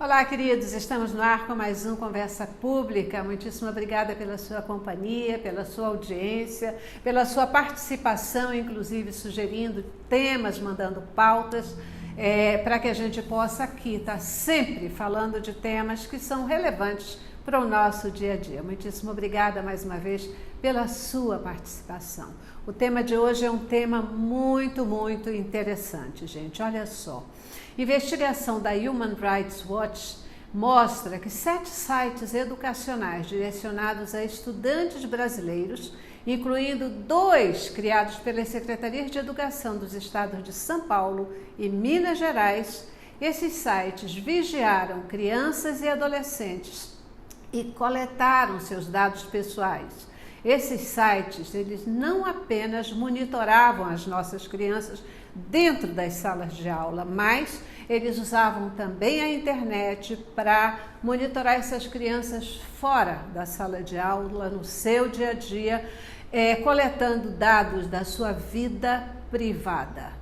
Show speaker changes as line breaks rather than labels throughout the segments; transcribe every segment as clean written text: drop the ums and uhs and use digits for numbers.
Olá, queridos, estamos no ar com mais um Conversa Pública. Muitíssimo obrigada pela sua companhia, pela sua audiência, pela sua participação, inclusive sugerindo temas, mandando pautas, para que a gente possa aqui estar sempre falando de temas que são relevantes para o nosso dia a dia. Muitíssimo obrigada mais uma vez pela sua participação. O tema de hoje é um tema muito interessante, gente. Olha só. Investigação da Human Rights Watch mostra que 7 sites educacionais direcionados a estudantes brasileiros, incluindo 2 criados pelas Secretarias de Educação dos estados de São Paulo e Minas Gerais, esses sites vigiaram crianças e adolescentes e coletaram seus dados pessoais. Esses sites, eles não apenas monitoravam as nossas crianças dentro das salas de aula, mas eles usavam também a internet para monitorar essas crianças fora da sala de aula, no seu dia a dia, coletando dados da sua vida privada.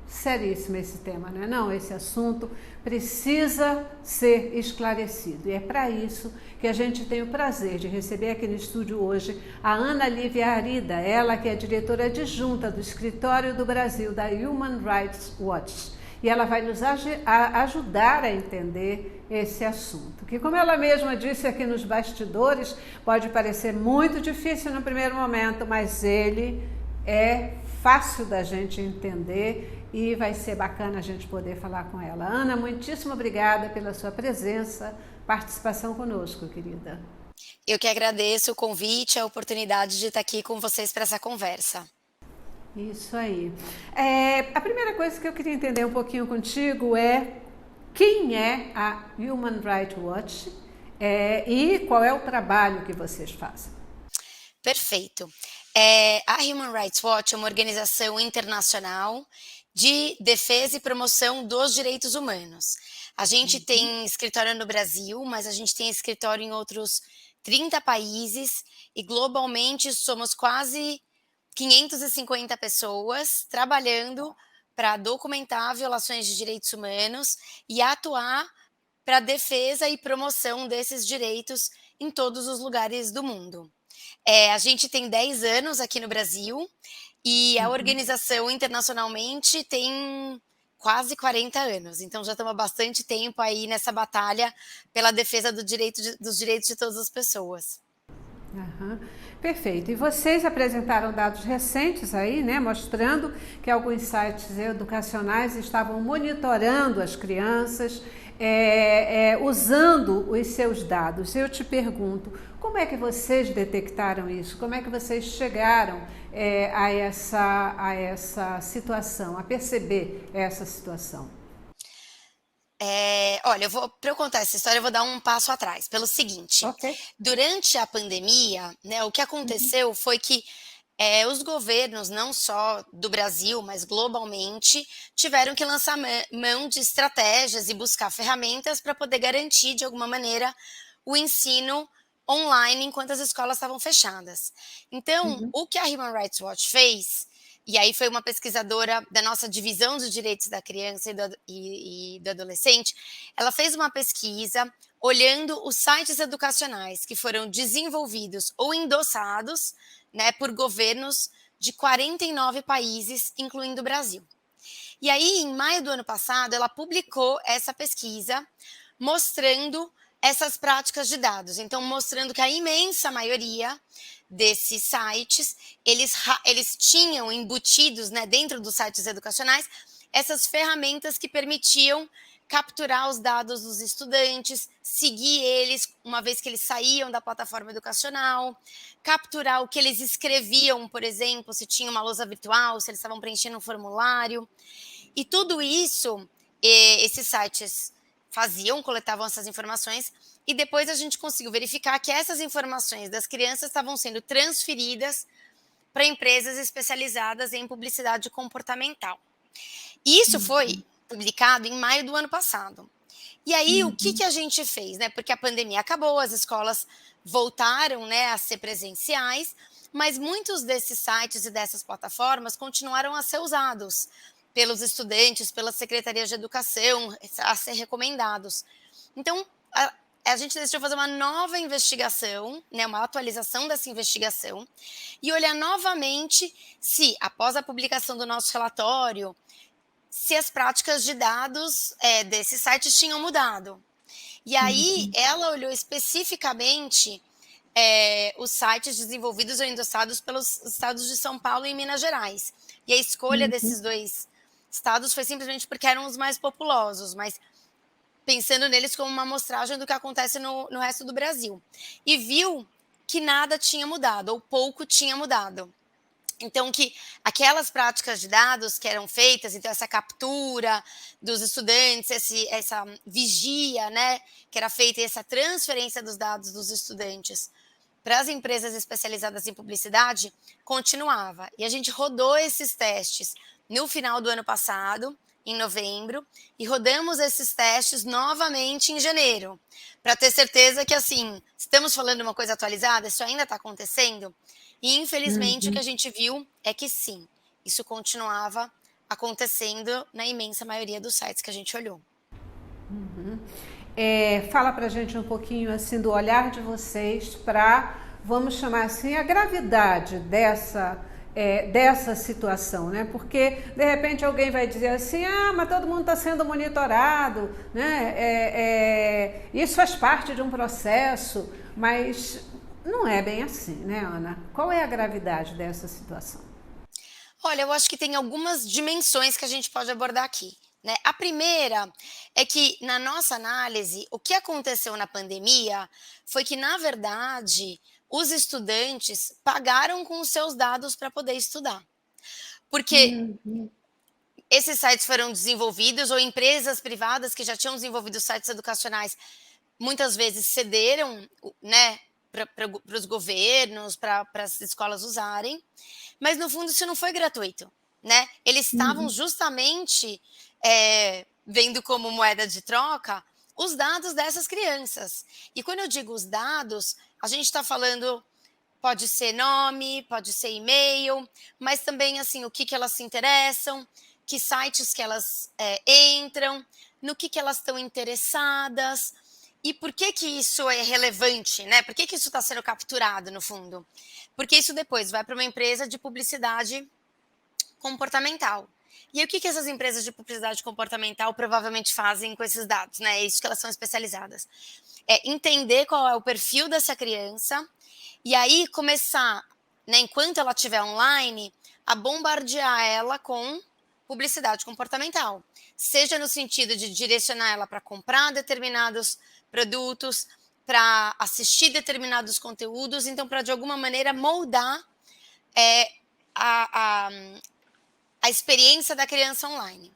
Seríssimo esse tema, não é não? Esse assunto precisa ser esclarecido. E é para isso que a gente tem o prazer de receber aqui no estúdio hoje a Ana Lívia Arida, ela que é diretora adjunta do Escritório do Brasil da Human Rights Watch. E ela vai nos ajudar a entender esse assunto, que, como ela mesma disse aqui nos bastidores, pode parecer muito difícil no primeiro momento, mas ele é fácil da gente entender e vai ser bacana a gente poder falar com ela. Ana, muitíssimo obrigada pela sua presença, participação conosco, querida.
Eu que agradeço o convite, a oportunidade de estar aqui com vocês para essa conversa.
Isso aí. A primeira coisa que eu queria entender um pouquinho contigo é quem é a Human Rights Watch e qual é o trabalho que vocês fazem.
Perfeito. A Human Rights Watch é uma organização internacional de defesa e promoção dos direitos humanos. A gente tem escritório no Brasil, mas a gente tem escritório em outros 30 países e globalmente somos quase 550 pessoas trabalhando para documentar violações de direitos humanos e atuar para a defesa e promoção desses direitos em todos os lugares do mundo. A gente tem 10 anos aqui no Brasil e a organização internacionalmente tem quase 40 anos. Então já estamos há bastante tempo aí nessa batalha pela defesa dos direitos de todas as pessoas.
Perfeito. E vocês apresentaram dados recentes aí, né, mostrando que alguns sites educacionais estavam monitorando as crianças, usando os seus dados. Eu te pergunto, como é que vocês detectaram isso? Como é que vocês chegaram a essa situação, a perceber essa situação?
Olha, para eu contar essa história, eu vou dar um passo atrás, pelo seguinte.
Ok.
Durante a pandemia, né, o que aconteceu foi que os governos, não só do Brasil, mas globalmente, tiveram que lançar mão de estratégias e buscar ferramentas para poder garantir, de alguma maneira, o ensino online enquanto as escolas estavam fechadas. Então, o que a Human Rights Watch fez, e aí foi uma pesquisadora da nossa divisão dos direitos da criança e do adolescente, ela fez uma pesquisa olhando os sites educacionais que foram desenvolvidos ou endossados, né, por governos de 49 países, incluindo o Brasil. E aí, em maio do ano passado, ela publicou essa pesquisa mostrando essas práticas de dados. Então, mostrando que a imensa maioria desses sites, eles tinham embutidos, né, dentro dos sites educacionais, essas ferramentas que permitiam capturar os dados dos estudantes, seguir eles uma vez que eles saíam da plataforma educacional, capturar o que eles escreviam, por exemplo, se tinha uma lousa virtual, se eles estavam preenchendo um formulário. E tudo isso, esses sites faziam, coletavam essas informações, e depois a gente conseguiu verificar que essas informações das crianças estavam sendo transferidas para empresas especializadas em publicidade comportamental. E isso foi publicado em maio do ano passado. E aí, o que a gente fez, né? Porque a pandemia acabou, as escolas voltaram, né, a ser presenciais, mas muitos desses sites e dessas plataformas continuaram a ser usados pelos estudantes, pelas secretarias de educação, a ser recomendados. Então, a gente decidiu fazer uma nova investigação, né, uma atualização dessa investigação, e olhar novamente se, após a publicação do nosso relatório, se as práticas de dados desses sites tinham mudado. E aí, ela olhou especificamente os sites desenvolvidos ou endossados pelos estados de São Paulo e Minas Gerais. E a escolha desses dois estados foi simplesmente porque eram os mais populosos, mas pensando neles como uma amostragem do que acontece no resto do Brasil. E viu que nada tinha mudado, ou pouco tinha mudado. Então, que aquelas práticas de dados que eram feitas, então essa captura dos estudantes, essa vigia, né, que era feita, e essa transferência dos dados dos estudantes para as empresas especializadas em publicidade, continuava. E a gente rodou esses testes no final do ano passado, em novembro, e rodamos esses testes novamente em janeiro, para ter certeza que, assim, estamos falando de uma coisa atualizada, isso ainda está acontecendo. E, infelizmente, o que a gente viu é que sim, isso continuava acontecendo na imensa maioria dos sites que a gente olhou.
Fala pra gente um pouquinho assim do olhar de vocês para, vamos chamar assim, a gravidade dessa situação, né? Porque de repente alguém vai dizer assim, mas todo mundo está sendo monitorado, né? Isso faz parte de um processo, mas não é bem assim, né, Ana? Qual é a gravidade dessa situação?
Olha, eu acho que tem algumas dimensões que a gente pode abordar aqui, né? A primeira é que, na nossa análise, o que aconteceu na pandemia foi que, na verdade, os estudantes pagaram com os seus dados para poder estudar. Porque esses sites foram desenvolvidos, ou empresas privadas que já tinham desenvolvido sites educacionais, muitas vezes cederam, né, para os governos, para as escolas usarem, mas no fundo isso não foi gratuito, né? Eles estavam justamente vendo como moeda de troca os dados dessas crianças. E quando eu digo os dados, a gente está falando, pode ser nome, pode ser e-mail, mas também assim o que elas se interessam, que sites que elas entram, no que elas estão interessadas. E por que isso é relevante, né? Por que isso está sendo capturado, no fundo? Porque isso depois vai para uma empresa de publicidade comportamental. E aí, o que essas empresas de publicidade comportamental provavelmente fazem com esses dados, né? É isso que elas são especializadas. É entender qual é o perfil dessa criança e aí começar, né, enquanto ela estiver online, a bombardear ela com publicidade comportamental. Seja no sentido de direcionar ela para comprar determinados produtos, para assistir determinados conteúdos, então para de alguma maneira moldar a experiência da criança online.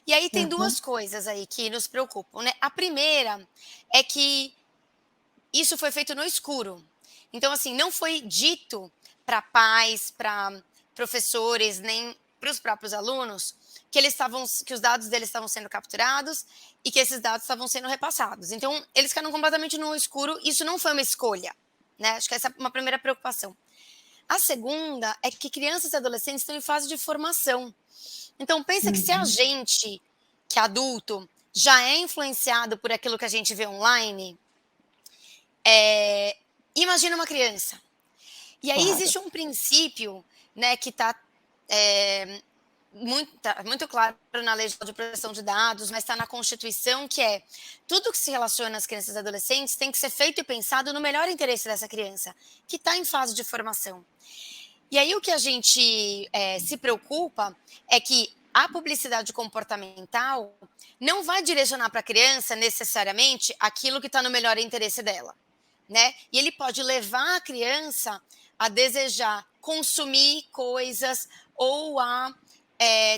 E aí tem duas coisas aí que nos preocupam, né? A primeira é que isso foi feito no escuro. Então, assim, não foi dito para pais, para professores, nem para os próprios alunos que os dados deles estavam sendo capturados e que esses dados estavam sendo repassados. Então, eles ficaram completamente no escuro. Isso não foi uma escolha, né? Acho que essa é uma primeira preocupação. A segunda é que crianças e adolescentes estão em fase de formação. Então, pensa que se a gente, que é adulto, já é influenciado por aquilo que a gente vê online, imagina uma criança. E aí existe um princípio, né, que está muito claro na Lei de Proteção de Dados, mas está na Constituição, que é tudo que se relaciona às crianças e adolescentes tem que ser feito e pensado no melhor interesse dessa criança, que está em fase de formação. E aí o que a gente se preocupa é que a publicidade comportamental não vai direcionar para a criança necessariamente aquilo que está no melhor interesse dela, né? E ele pode levar a criança a desejar consumir coisas ou a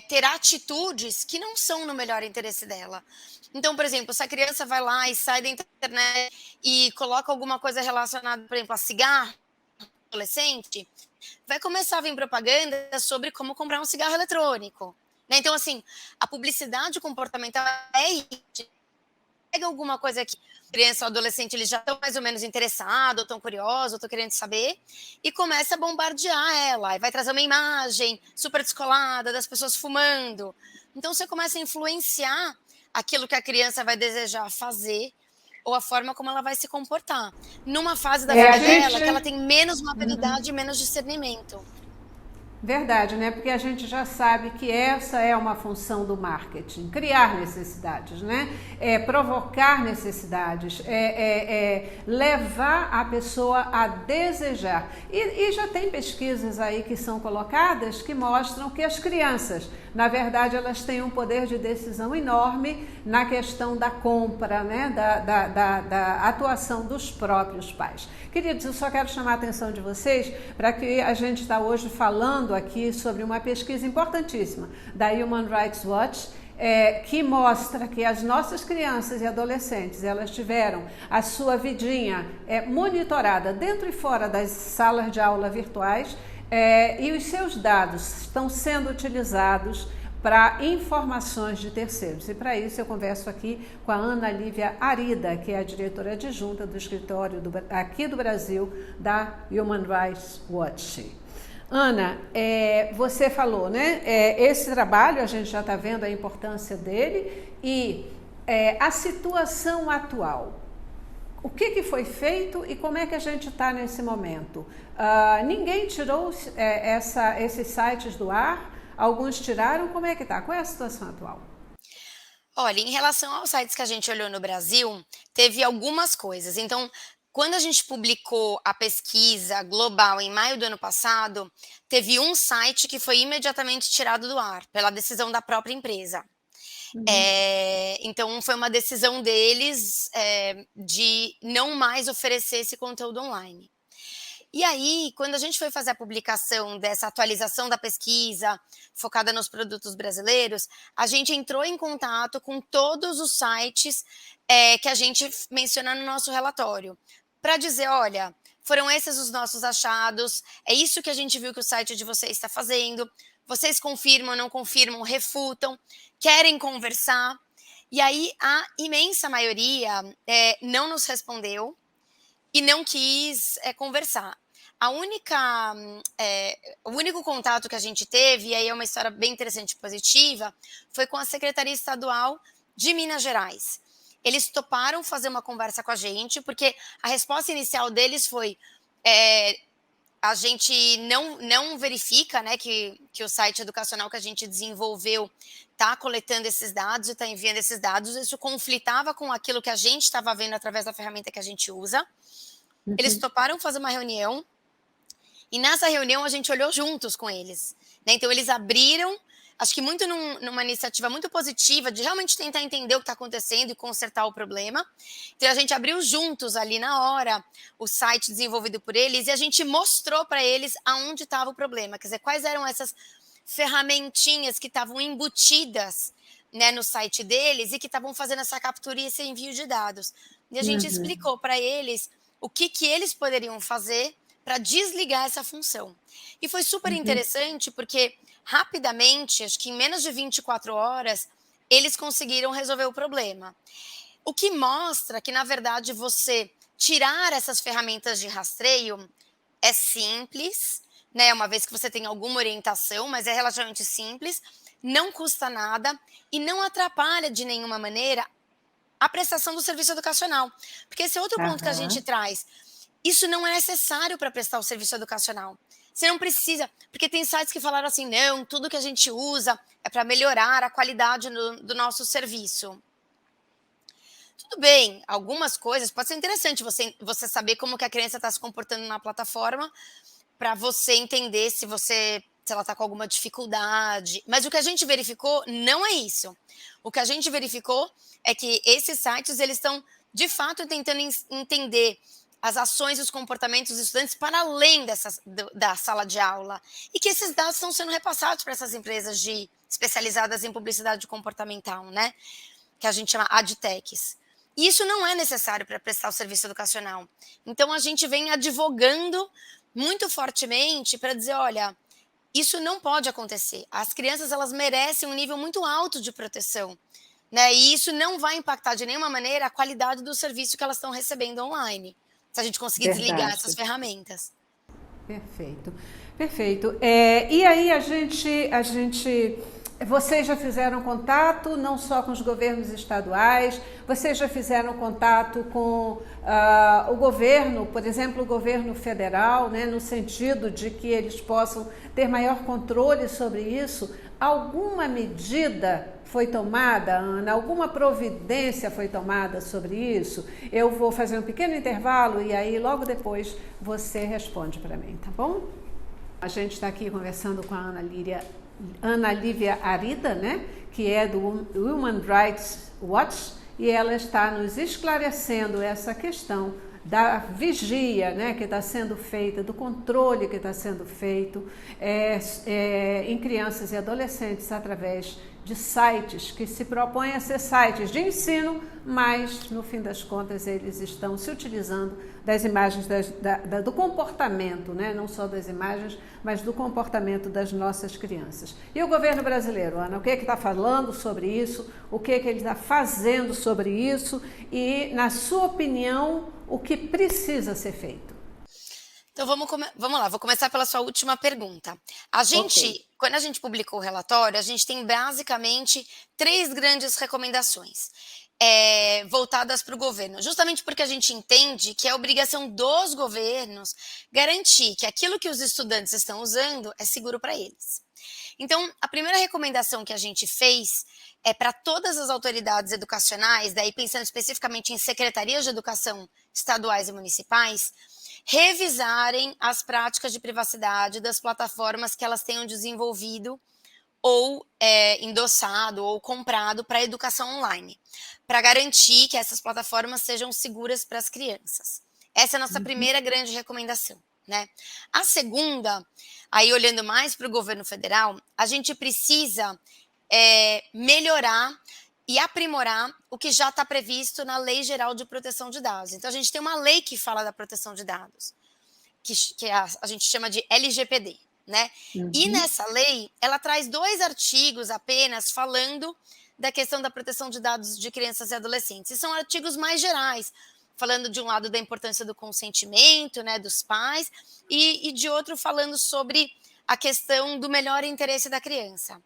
ter atitudes que não são no melhor interesse dela. Então, por exemplo, se a criança vai lá e sai da internet e coloca alguma coisa relacionada, por exemplo, a cigarro, adolescente, vai começar a vir propaganda sobre como comprar um cigarro eletrônico. Né? Então, assim, a publicidade comportamental é isso. Pega alguma coisa que criança ou adolescente eles já estão mais ou menos interessados, ou estão curiosos, ou estão querendo saber, e começa a bombardear ela. E vai trazer uma imagem super descolada das pessoas fumando. Então, você começa a influenciar aquilo que a criança vai desejar fazer ou a forma como ela vai se comportar. Numa fase da vida dela que ela tem menos maturidade e menos discernimento.
Verdade, né? Porque a gente já sabe que essa é uma função do marketing, criar necessidades, né? Provocar necessidades, levar a pessoa a desejar. E já tem pesquisas aí que são colocadas que mostram que as crianças, na verdade, elas têm um poder de decisão enorme na questão da compra, né? Da atuação dos próprios pais. Queridos, eu só quero chamar a atenção de vocês para que a gente está hoje falando aqui sobre uma pesquisa importantíssima da Human Rights Watch, que mostra que as nossas crianças e adolescentes, elas tiveram a sua vidinha monitorada dentro e fora das salas de aula virtuais, e os seus dados estão sendo utilizados para informações de terceiros. E para isso eu converso aqui com a Ana Lívia Arida, que é a diretora adjunta do escritório aqui do Brasil da Human Rights Watch. Ana, você falou, né? Esse trabalho, a gente já está vendo a importância dele e a situação atual. O que foi feito e como é que a gente está nesse momento? Ninguém tirou esses sites do ar? Alguns tiraram, como é que está? Qual é a situação atual?
Olha, em relação aos sites que a gente olhou no Brasil, teve algumas coisas. Então, quando a gente publicou a pesquisa global em maio do ano passado, teve um site que foi imediatamente tirado do ar, pela decisão da própria empresa. Então, foi uma decisão deles de não mais oferecer esse conteúdo online. E aí, quando a gente foi fazer a publicação dessa atualização da pesquisa, focada nos produtos brasileiros, a gente entrou em contato com todos os sites que a gente menciona no nosso relatório, para dizer, olha, foram esses os nossos achados, é isso que a gente viu que o site de vocês está fazendo, vocês confirmam, não confirmam, refutam, querem conversar. E aí, a imensa maioria não nos respondeu, e não quis conversar. O único contato que a gente teve, e aí é uma história bem interessante e positiva, foi com a Secretaria Estadual de Minas Gerais. Eles toparam fazer uma conversa com a gente, porque a resposta inicial deles foi a gente não verifica, né, que o site educacional que a gente desenvolveu está coletando esses dados e está enviando esses dados. Isso conflitava com aquilo que a gente estava vendo através da ferramenta que a gente usa. Eles toparam fazer uma reunião e nessa reunião a gente olhou juntos com eles, né? Então eles abriram, acho que muito numa iniciativa muito positiva de realmente tentar entender o que está acontecendo e consertar o problema. Então a gente abriu juntos ali na hora o site desenvolvido por eles e a gente mostrou para eles aonde estava o problema, quer dizer, quais eram essas ferramentinhas que estavam embutidas, né, no site deles e que estavam fazendo essa captura e esse envio de dados. E a gente explicou para eles o que eles poderiam fazer para desligar essa função. E foi super interessante porque, rapidamente, acho que em menos de 24 horas, eles conseguiram resolver o problema. O que mostra que, na verdade, você tirar essas ferramentas de rastreio é simples, né? Uma vez que você tem alguma orientação, mas é relativamente simples, não custa nada e não atrapalha de nenhuma maneira a prestação do serviço educacional. Porque esse é outro ponto que a gente traz. Isso não é necessário para prestar o serviço educacional. Você não precisa, porque tem sites que falaram assim, não, tudo que a gente usa é para melhorar a qualidade do nosso serviço. Tudo bem, algumas coisas, pode ser interessante você saber como que a criança está se comportando na plataforma, para você entender se ela está com alguma dificuldade. Mas o que a gente verificou não é isso. O que a gente verificou é que esses sites, eles estão, de fato, tentando entender as ações e os comportamentos dos estudantes para além da sala de aula. E que esses dados estão sendo repassados para essas empresas especializadas em publicidade comportamental, né? Que a gente chama adtechs. E isso não é necessário para prestar o serviço educacional. Então, a gente vem advogando muito fortemente para dizer, olha, isso não pode acontecer. As crianças, elas merecem um nível muito alto de proteção, né? E isso não vai impactar de nenhuma maneira a qualidade do serviço que elas estão recebendo online, se a gente conseguir desligar essas ferramentas.
Perfeito, perfeito. E aí a gente Vocês já fizeram contato não só com os governos estaduais, vocês já fizeram contato com o governo, por exemplo, o governo federal, né, no sentido de que eles possam ter maior controle sobre isso? Alguma medida foi tomada, Ana? Alguma providência foi tomada sobre isso? Eu vou fazer um pequeno intervalo e aí logo depois você responde para mim, tá bom? A gente está aqui conversando com a Ana Lívia Arida, né, que é do Human Rights Watch, e ela está nos esclarecendo essa questão da vigia, né, que está sendo feita, do controle que está sendo feito em crianças e adolescentes através de sites que se propõem a ser sites de ensino, mas no fim das contas eles estão se utilizando das imagens do comportamento, né? Não só das imagens, mas do comportamento das nossas crianças. E o governo brasileiro, Ana, o que está falando sobre isso? O que ele está fazendo sobre isso? E, na sua opinião, o que precisa ser feito?
Então vamos lá, vou começar pela sua última pergunta. Quando a gente publicou o relatório, a gente tem basicamente 3 grandes recomendações voltadas para o governo, justamente porque a gente entende que é obrigação dos governos garantir que aquilo que os estudantes estão usando é seguro para eles. Então, a primeira recomendação que a gente fez é para todas as autoridades educacionais, daí pensando especificamente em secretarias de educação estaduais e municipais, revisarem as práticas de privacidade das plataformas que elas tenham desenvolvido ou endossado ou comprado para a educação online, para garantir que essas plataformas sejam seguras para as crianças. Essa é a nossa primeira grande recomendação, né? A segunda, aí olhando mais para o governo federal, a gente precisa melhorar e aprimorar o que já está previsto na Lei Geral de Proteção de Dados. Então, a gente tem uma lei que fala da proteção de dados, que a gente chama de LGPD, né? E nessa lei, ela traz 2 artigos apenas falando da questão da proteção de dados de crianças e adolescentes. E são artigos mais gerais, falando de um lado da importância do consentimento, né, dos pais, e de outro falando sobre a questão do melhor interesse da criança.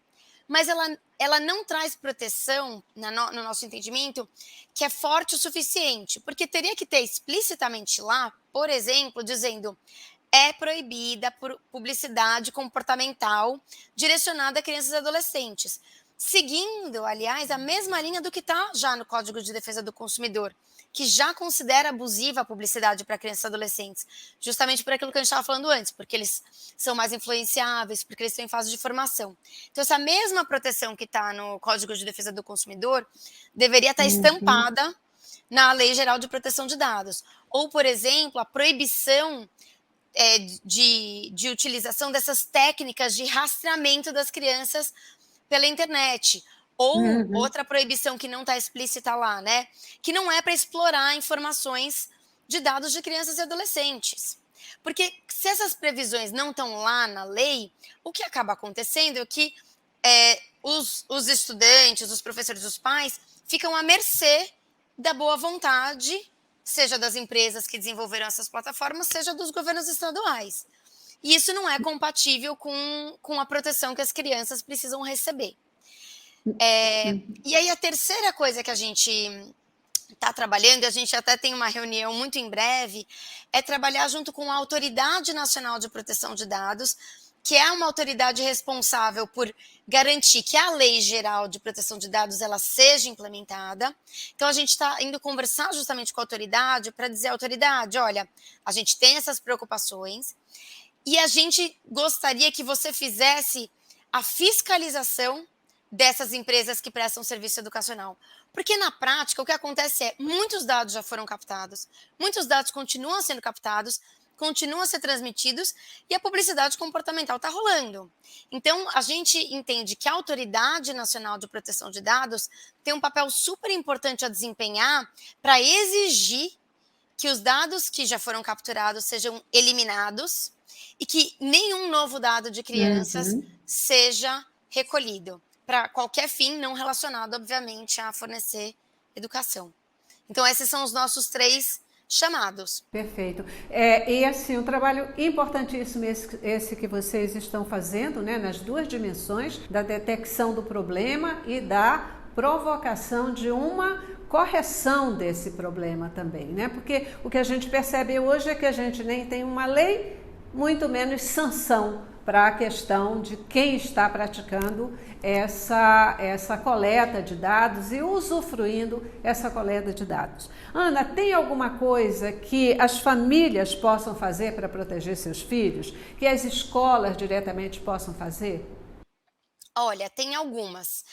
Mas ela não traz proteção, no nosso entendimento, que é forte o suficiente, porque teria que ter explicitamente lá, por exemplo, dizendo é proibida por publicidade comportamental direcionada a crianças e adolescentes, seguindo, aliás, a mesma linha do que está já no Código de Defesa do Consumidor, que já considera abusiva a publicidade para crianças e adolescentes, justamente por aquilo que a gente estava falando antes, porque eles são mais influenciáveis, porque eles estão em fase de formação. Então, essa mesma proteção que está no Código de Defesa do Consumidor deveria estar estampada na Lei Geral de Proteção de Dados. Ou, por exemplo, a proibição de utilização dessas técnicas de rastreamento das crianças pela internet. Ou outra proibição que não está explícita lá, né? Que não é para explorar informações de dados de crianças e adolescentes. Porque se essas previsões não estão lá na lei, o que acaba acontecendo é que os estudantes, os professores, os pais, ficam à mercê da boa vontade, seja das empresas que desenvolveram essas plataformas, seja dos governos estaduais. E isso não é compatível com a proteção que as crianças precisam receber. E aí a terceira coisa que a gente está trabalhando, e a gente até tem uma reunião muito em breve, é trabalhar junto com a Autoridade Nacional de Proteção de Dados, que é uma autoridade responsável por garantir que a Lei Geral de Proteção de Dados ela seja implementada. Então, a gente está indo conversar justamente com a autoridade para dizer à autoridade, olha, a gente tem essas preocupações e a gente gostaria que você fizesse a fiscalização dessas empresas que prestam serviço educacional. Porque, na prática, o que acontece é muitos dados já foram captados, muitos dados continuam sendo captados, continuam a ser transmitidos e a publicidade comportamental está rolando. Então, a gente entende que a Autoridade Nacional de Proteção de Dados tem um papel super importante a desempenhar para exigir que os dados que já foram capturados sejam eliminados e que nenhum novo dado de crianças seja recolhido para qualquer fim não relacionado, obviamente, a fornecer educação. Então, esses são os nossos 3 chamados.
Perfeito. E assim, um trabalho importantíssimo esse que vocês estão fazendo, né, nas duas dimensões, da detecção do problema e da provocação de uma correção desse problema também, né? Porque o que a gente percebe hoje é que a gente nem tem uma lei, muito menos sanção para a questão de quem está praticando essa coleta de dados e usufruindo essa coleta de dados. Ana, tem alguma coisa que as famílias possam fazer para proteger seus filhos? Que as escolas diretamente possam fazer?
Olha, tem algumas.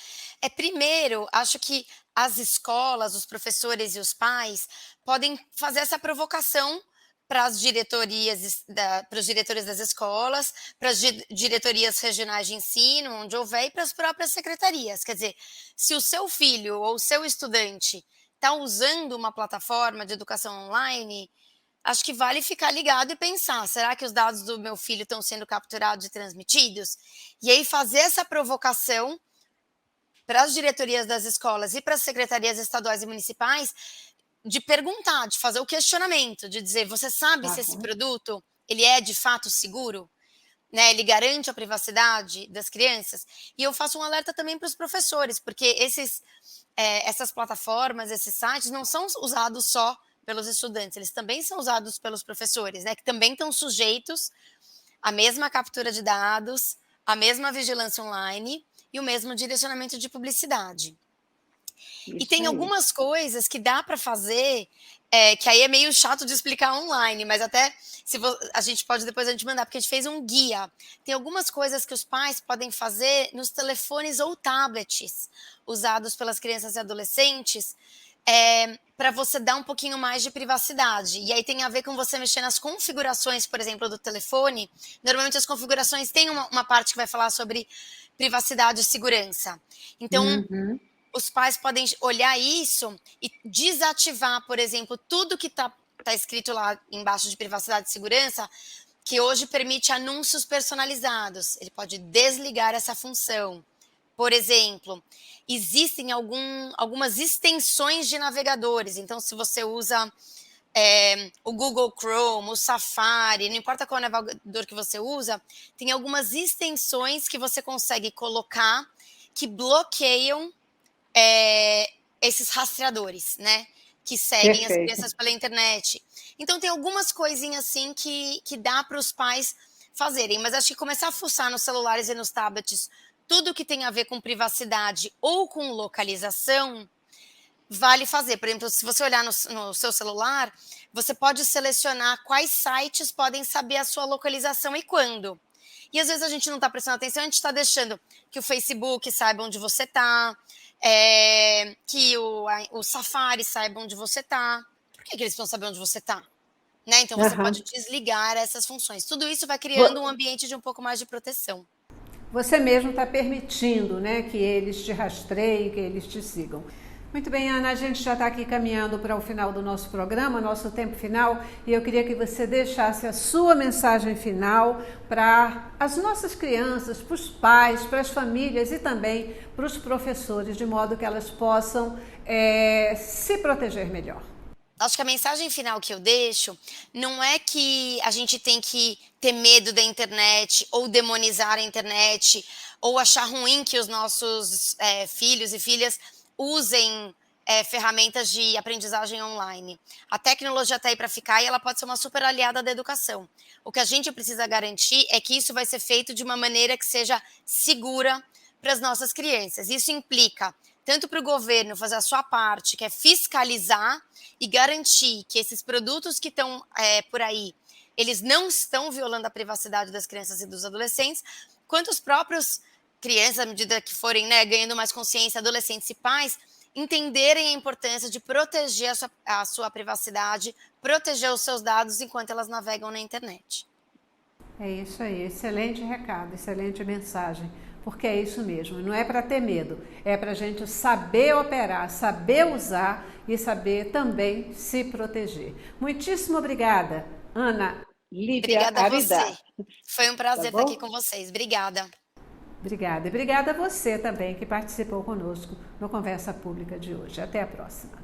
Primeiro, acho que as escolas, os professores e os pais podem fazer essa provocação para as diretorias, para os diretores das escolas, para as diretorias regionais de ensino, onde houver, e para as próprias secretarias. Quer dizer, se o seu filho ou o seu estudante está usando uma plataforma de educação online, acho que vale ficar ligado e pensar, será que os dados do meu filho estão sendo capturados e transmitidos? E aí fazer essa provocação para as diretorias das escolas e para as secretarias estaduais e municipais, de perguntar, de fazer o questionamento, de dizer, você sabe se esse produto ele é de fato seguro? Né, ele garante a privacidade das crianças? E eu faço um alerta também para os professores, porque essas plataformas, esses sites não são usados só pelos estudantes, eles também são usados pelos professores, né, que também estão sujeitos à mesma captura de dados, à mesma vigilância online e o mesmo direcionamento de publicidade. E tem algumas coisas que dá para fazer, que aí é meio chato de explicar online, mas até a gente pode depois mandar, porque a gente fez um guia. Tem algumas coisas que os pais podem fazer nos telefones ou tablets usados pelas crianças e adolescentes, para você dar um pouquinho mais de privacidade. E aí tem a ver com você mexer nas configurações, por exemplo, do telefone. Normalmente as configurações têm uma parte que vai falar sobre privacidade e segurança. Então, os pais podem olhar isso e desativar, por exemplo, tudo que está escrito lá embaixo de privacidade e segurança, que hoje permite anúncios personalizados. Ele pode desligar essa função. Por exemplo, existem algumas extensões de navegadores. Então, se você usa o Google Chrome, o Safari, não importa qual navegador que você usa, tem algumas extensões que você consegue colocar que bloqueiam esses rastreadores, né? Que seguem as crianças pela internet. Então, tem algumas coisinhas assim que dá para os pais fazerem, mas acho que começar a fuçar nos celulares e nos tablets tudo que tem a ver com privacidade ou com localização, vale fazer. Por exemplo, se você olhar no seu celular, você pode selecionar quais sites podem saber a sua localização e quando. E às vezes a gente não está prestando atenção, a gente está deixando que o Facebook saiba onde você está, que o Safari saiba onde você está. Por que eles vão saber onde você está? Né? Então você pode desligar essas funções. Tudo isso vai criando um ambiente de um pouco mais de proteção.
Você mesmo está permitindo, né, que eles te rastreiem, que eles te sigam. Muito bem, Ana, a gente já está aqui caminhando para o final do nosso programa, nosso tempo final, e eu queria que você deixasse a sua mensagem final para as nossas crianças, para os pais, para as famílias e também para os professores, de modo que elas possam se proteger melhor.
Acho que a mensagem final que eu deixo não é que a gente tem que ter medo da internet ou demonizar a internet ou achar ruim que os nossos filhos e filhas usem ferramentas de aprendizagem online. A tecnologia está aí para ficar e ela pode ser uma super aliada da educação. O que a gente precisa garantir é que isso vai ser feito de uma maneira que seja segura para as nossas crianças. Isso implica tanto para o governo fazer a sua parte, que é fiscalizar e garantir que esses produtos que estão por aí, eles não estão violando a privacidade das crianças e dos adolescentes, quanto os próprios crianças, à medida que forem ganhando mais consciência, adolescentes e pais, entenderem a importância de proteger a sua privacidade, proteger os seus dados enquanto elas navegam na internet.
É isso aí, excelente recado, excelente mensagem. Porque é isso mesmo, não é para ter medo, é para a gente saber operar, saber usar e saber também se proteger. Muitíssimo obrigada, Ana Lívia
Obrigada
Avidar.
a você. Foi um prazer estar aqui com vocês. Obrigada.
Obrigada. E obrigada a você também que participou conosco no Conversa Pública de hoje. Até a próxima.